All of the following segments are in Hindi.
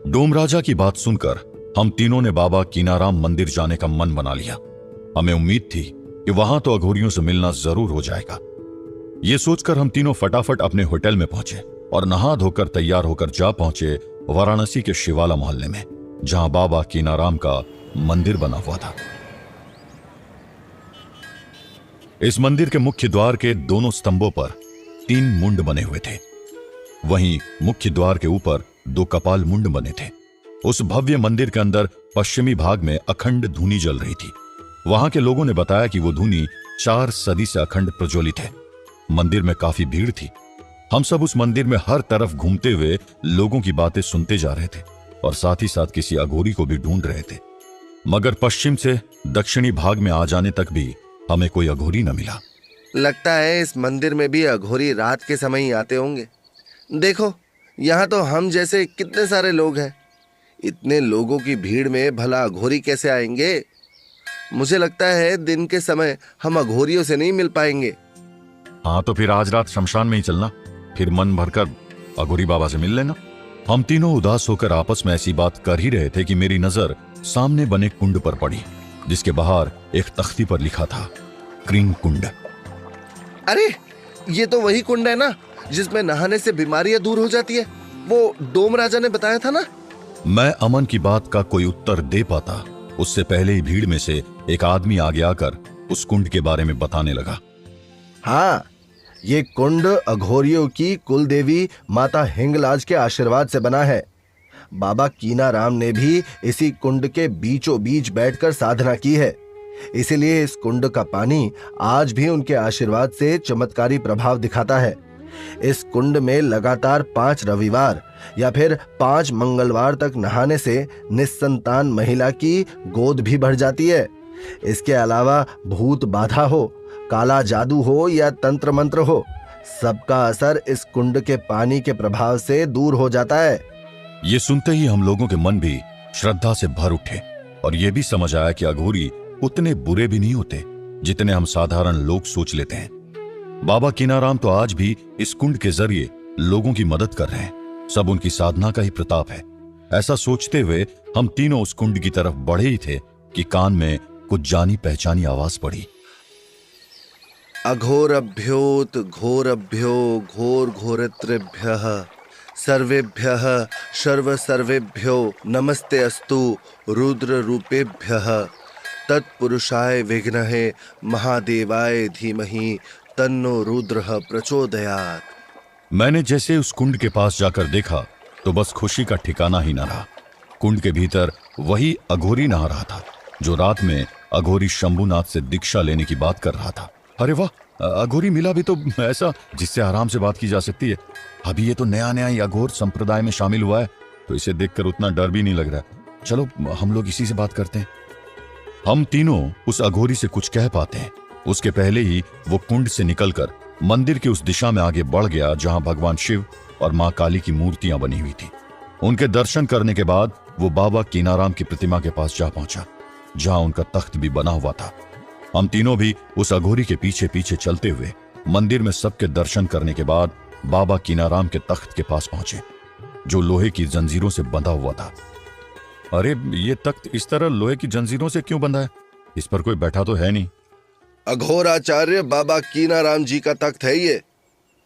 डोम राजा की बात सुनकर हम तीनों ने बाबा कीनाराम मंदिर जाने का मन बना लिया। हमें उम्मीद थी कि वहां तो अघोरियों से मिलना जरूर हो जाएगा। ये सोचकर हम तीनों फटाफट अपने होटल में पहुंचे और नहा धोकर तैयार होकर जा पहुंचे वाराणसी के शिवाला मोहल्ले में, जहां बाबा कीनाराम का मंदिर बना हुआ था। इस मंदिर के मुख्य द्वार के दोनों स्तंभों पर 3 मुंड बने हुए थे। वहीं मुख्य द्वार के ऊपर 2 कपाल मुंड बने थे। उस भव्य मंदिर के अंदर पश्चिमी भाग में अखंड धूनी जल रही थी। वहां के लोगों ने बताया कि वो धूनी 4 सदी से अखंड प्रज्वलित है। मंदिर में काफी भीड़ थी। हम सब उस मंदिर में हर तरफ घूमते हुए लोगों की बातें सुनते जा रहे थे और साथ ही साथ किसी अघोरी को भी ढूंढ रहे थे, मगर पश्चिम से दक्षिणी भाग में आ जाने तक भी हमें कोई अघोरी न मिला। लगता है इस मंदिर में भी अघोरी रात के समय ही आते होंगे। देखो, यहाँ तो हम जैसे कितने सारे लोग हैं। इतने लोगों की भीड़ में भला अघोरी कैसे आएंगे? मुझे लगता है दिन के समय हम अघोरियों से नहीं मिल पाएंगे। हाँ, तो फिर आज रात शमशान में ही चलना, फिर मन भरकर अघोरी बाबा से मिल लेना। हम तीनों उदास होकर आपस में ऐसी बात कर ही रहे थे कि मेरी नजर सामने बने कुंड पर पड़ी, जिसके बाहर एक तख्ती पर लिखा था क्रीम कुंड। अरे, ये तो वही कुंड है ना जिसमें नहाने से बीमारियां दूर हो जाती है। वो डोम राजा ने बताया था ना। मैं अमन की बात का कोई उत्तर दे पाता उससे पहले ही भीड़ में से एक आदमी आगे आकर उस कुंड के बारे में बताने लगा। हाँ, ये कुंड अघोरियों की कुलदेवी माता हिंगलाज के आशीर्वाद से बना है। बाबा कीनाराम ने भी इसी कुंड के बीचों बीच बैठकर साधना की है। इसीलिए इस कुंड का पानी आज भी उनके आशीर्वाद से चमत्कारी प्रभाव दिखाता है। इस कुंड में लगातार 5 रविवार या फिर 5 मंगलवार तक नहाने से निस्संतान महिला की गोद भी भर जाती है। इसके अलावा भूत बाधा हो, काला जादू हो या तंत्र मंत्र हो, सबका असर इस कुंड के पानी के प्रभाव से दूर हो जाता है। ये सुनते ही हम लोगों के मन भी श्रद्धा से भर उठे और ये भी समझ आया कि अघोरी उतने बुरे भी नहीं होते जितने हम साधारण लोग सोच लेते हैं। बाबा कीनाराम तो आज भी इस कुंड के जरिए लोगों की मदद कर रहे हैं। सब उनकी साधना का ही प्रताप है। ऐसा सोचते हुए हम तीनों उस कुंड की तरफ बढ़े ही थे कि कान में कुछ जानी पहचानी आवाज पड़ी। अघोरभ्योत घोरभ्यो घोर घोरत्रेभ्यः सर्वेभ्यः सर्व सर्वेभ्यो नमस्ते अस्तु रुद्र रूपेभ्यः तत्पुरुषाय विघ्नहे महादेवाय धीमहि तन्नो रुद्रः प्रचोदयात्। मैंने जैसे उस कुंड के पास जाकर देखा तो बस खुशी का ठिकाना ही न रहा। कुंड के भीतर वही अघोरी नहा रहा था जो रात में अघोरी शंभुनाथ से दीक्षा लेने की बात कर रहा था। अरे वाह, अघोरी मिला भी तो ऐसा जिससे आराम से बात की जा सकती है। अभी ये तो नया नया ही अघोर संप्रदाय में शामिल हुआ है, तो इसे देखकर उतना डर भी नहीं लग रहा। चलो हम लोग इसी से बात करते हैं। हम तीनों उस अघोरी से कुछ कह पाते हैं उसके पहले ही वो कुंड से निकलकर मंदिर की उस दिशा में आगे बढ़ गया जहां भगवान शिव और मां काली की मूर्तियां बनी हुई थी। उनके दर्शन करने के बाद वो बाबा कीनाराम की प्रतिमा के पास जा पहुंचा जहां उनका तख्त भी बना हुआ था। हम तीनों भी उस अघोरी के पीछे पीछे चलते हुए मंदिर में सबके दर्शन करने के बाद बाबा कीनाराम के तख्त के पास पहुंचे जो लोहे की जंजीरों से बंधा हुआ था। अरे, ये तख्त इस तरह लोहे की जंजीरों से क्यों बंधा है? इस पर कोई बैठा तो है नहीं। अघोराचार्य बाबा कीनाराम जी का तख्त है ये।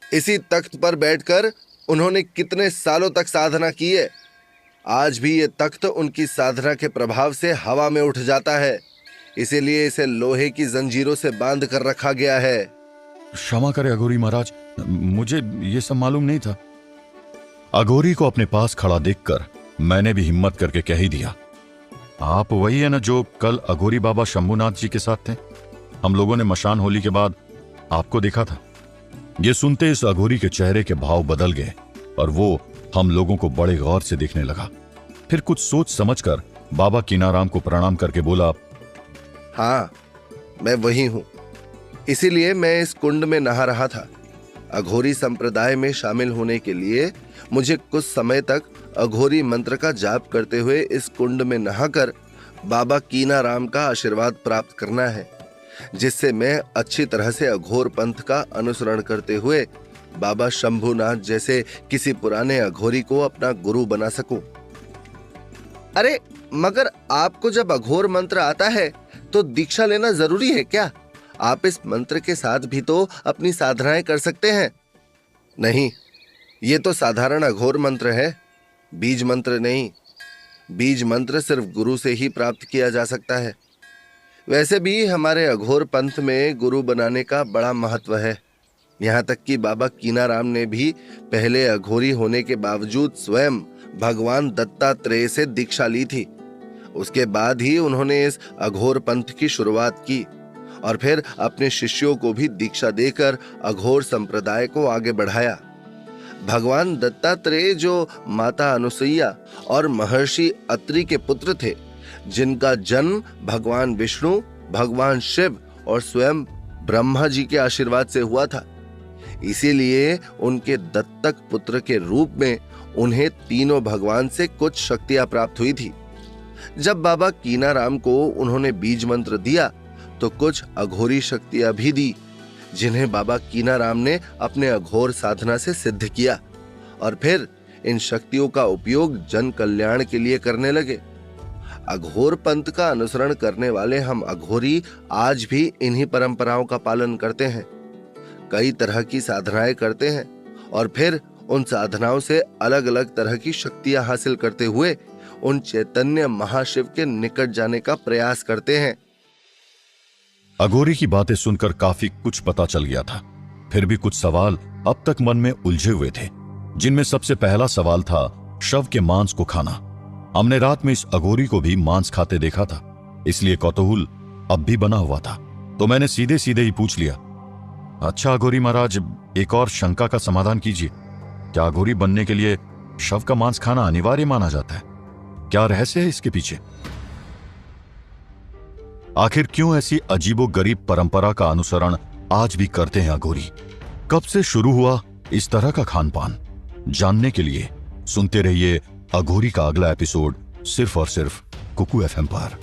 इसी तख्त पर बैठकर उन्होंने कितने सालों तक साधना की है। आज भी ये तख्त उनकी साधना के प्रभाव से हवा में उठ जाता है, इसीलिए इसे लोहे की जंजीरों से बांध कर रखा गया है। क्षमा करे अघोरी महाराज, मुझे ये सब मालूम नहीं था। अघोरी को अपने पास खड़ा देखकर मैंने भी हिम्मत करके कह ही दिया, आप वही है ना जो कल अघोरी बाबा शंभुनाथ जी के साथ थे? हम लोगों ने मशान होली के बाद आपको देखा था। ये सुनते इस अघोरी के चेहरे के भाव बदल गए और वो हम लोगों को बड़े गौर से देखने लगा। फिर कुछ सोच समझकर बाबा कीनाराम को प्रणाम करके बोला, हाँ, मैं वही हूं, इसीलिए मैं इस कुंड में नहा रहा था। अघोरी संप्रदाय में शामिल होने के लिए मुझे कुछ समय तक अघोरी मंत्र का जाप करते हुए इस कुंड में नहाकर बाबा कीनाराम का आशीर्वाद प्राप्त करना है, जिससे मैं अच्छी तरह से अघोर पंथ का अनुसरण करते हुए बाबा शंभुनाथ जैसे किसी पुराने अघोरी को अपना गुरु बना सकूं। अरे मगर आपको जब अघोर मंत्र आता है तो दीक्षा लेना जरूरी है क्या? आप इस मंत्र के साथ भी तो अपनी साधनाएं कर सकते हैं। नहीं, ये तो साधारण अघोर मंत्र है, बीज मंत्र नहीं। बीज मंत्र सिर्फ गुरु से ही प्राप्त किया जा सकता है। वैसे भी हमारे अघोर पंथ में गुरु बनाने का बड़ा महत्व है। यहाँ तक कि बाबा कीनाराम ने भी पहले अघोरी होने के बावजूद स्वयं भगवान दत्तात्रेय से दीक्षा ली थी। उसके बाद ही उन्होंने इस अघोर पंथ की शुरुआत की और फिर अपने शिष्यों को भी दीक्षा देकर अघोर संप्रदाय को आगे बढ़ाया। भगवान दत्तात्रेय जो माता अनुसुईया और महर्षि अत्रि के पुत्र थे, जिनका जन्म भगवान विष्णु, भगवान शिव और स्वयं ब्रह्मा जी के आशीर्वाद से हुआ था, इसीलिए उनके दत्तक पुत्र के रूप में उन्हें तीनों भगवान से कुछ शक्तियां प्राप्त हुई थी। जब बाबा कीनाराम को उन्होंने बीज मंत्र दिया तो कुछ अघोरी शक्तियां भी दी, जिन्हें बाबा कीनाराम ने अपने अघोर साधना से सिद्ध किया और फिर इन शक्तियों का उपयोग जन कल्याण के लिए करने लगे। अघोर पंथ का अनुसरण करने वाले हम अघोरी आज भी इन्हीं परंपराओं का पालन करते हैं, कई तरह की साधनाएं करते हैं और फिर उन साधनाओं से अलग अलग तरह की शक्तियां हासिल करते हुए उन चैतन्य महाशिव के निकट जाने का प्रयास करते हैं। अघोरी की बातें सुनकर काफी कुछ पता चल गया था। फिर भी कुछ सवाल अब तक मन में उलझे हुए थे, जिनमें सबसे पहला सवाल था शव के मांस को खाना। हमने रात में इस अघोरी को भी मांस खाते देखा था, इसलिए कौतूहल अब भी बना हुआ था। तो मैंने सीधे सीधे ही पूछ लिया, अच्छा अघोरी महाराज, एक और शंका का समाधान कीजिए। क्या अघोरी बनने के लिए शव का मांस खाना अनिवार्य माना जाता है? क्या रहस्य है इसके पीछे? आखिर क्यों ऐसी अजीबोगरीब परंपरा का अनुसरण आज भी करते हैं अघोरी? कब से शुरू हुआ इस तरह का खान पान? जानने के लिए सुनते रहिए अघोरी का अगला एपिसोड सिर्फ और सिर्फ कुकू FM पर।